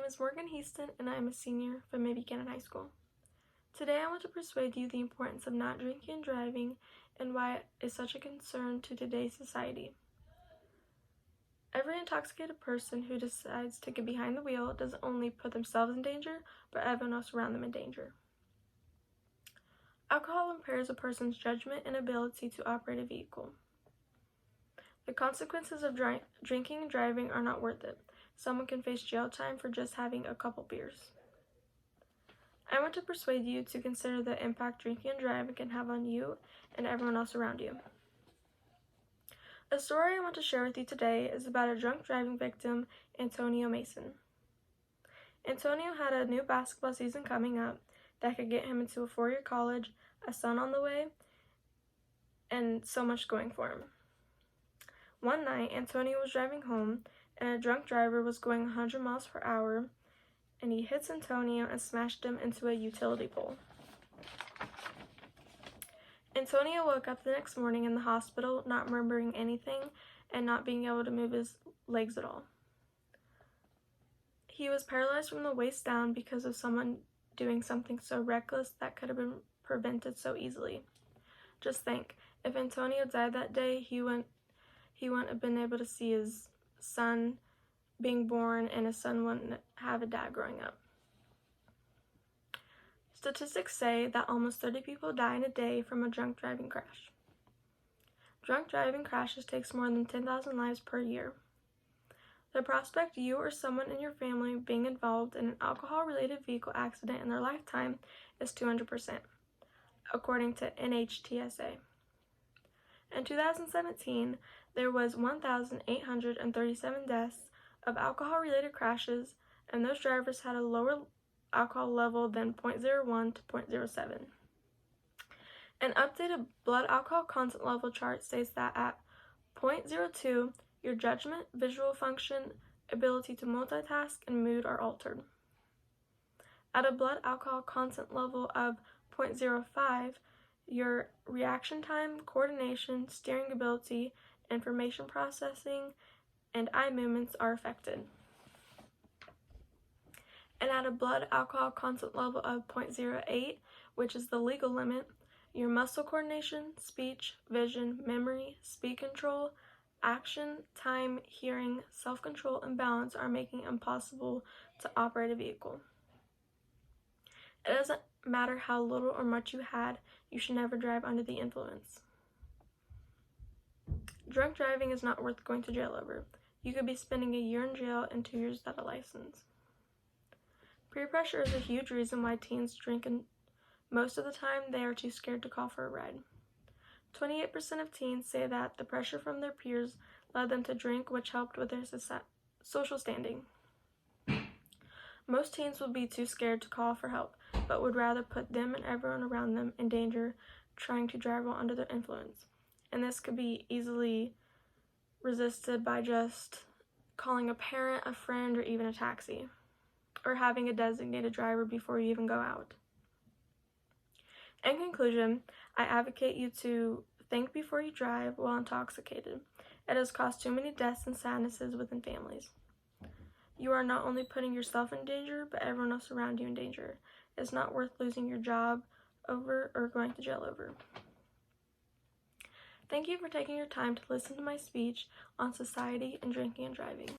name is Morgan Heaston, and I am a senior from Buchanan High School. Today I want to persuade you the importance of not drinking and driving and why it is such a concern to today's society. Every intoxicated person who decides to get behind the wheel doesn't only put themselves in danger, but everyone else around them in danger. Alcohol impairs a person's judgment and ability to operate a vehicle. The consequences of drinking and driving are not worth it. Someone can face jail time for just having a couple beers. I want to persuade you to consider the impact drinking and driving can have on you and everyone else around you. The story I want to share with you today is about a drunk driving victim, Antonio Mason. Antonio had a new basketball season coming up that could get him into a four-year college, a son on the way, and so much going for him. One night, Antonio was driving home, and a drunk driver was going 100 miles per hour, and he hits Antonio and smashed him into a utility pole. Antonio woke up the next morning in the hospital, not remembering anything and not being able to move his legs at all. He was paralyzed from the waist down because of someone doing something so reckless that could have been prevented so easily. Just think, if Antonio died that day, he wouldn't have been able to see his son being born, and his son wouldn't have a dad growing up. Statistics say that almost 30 people die in a day from a drunk driving crash. Drunk driving crashes takes more than 10,000 lives per year. The prospect you or someone in your family being involved in an alcohol-related vehicle accident in their lifetime is 200%, according to NHTSA. In 2017, there was 1,837 deaths of alcohol-related crashes, and those drivers had a lower alcohol level than 0.01 to 0.07. An updated blood alcohol content level chart states that at 0.02, your judgment, visual function, ability to multitask, and mood are altered. At a blood alcohol content level of 0.05, your reaction time, coordination, steering ability, information processing, and eye movements are affected. And at a blood alcohol content level of 0.08, which is the legal limit, your muscle coordination, speech, vision, memory, speed control, action, time, hearing, self-control, and balance are making it impossible to operate a vehicle. It doesn't matter how little or much you had, you should never drive under the influence. Drunk driving is not worth going to jail over. You could be spending a year in jail and 2 years without a license. Peer pressure is a huge reason why teens drink, and most of the time they are too scared to call for a ride. 28% of teens say that the pressure from their peers led them to drink, which helped with their social standing. Most teens would be too scared to call for help, but would rather put them and everyone around them in danger trying to drive while under their influence. And this could be easily resisted by just calling a parent, a friend, or even a taxi, or having a designated driver before you even go out. In conclusion, I advocate you to think before you drive while intoxicated. It has caused too many deaths and sadnesses within families. You are not only putting yourself in danger, but everyone else around you in danger. It's not worth losing your job over or going to jail over. Thank you for taking your time to listen to my speech on society and drinking and driving.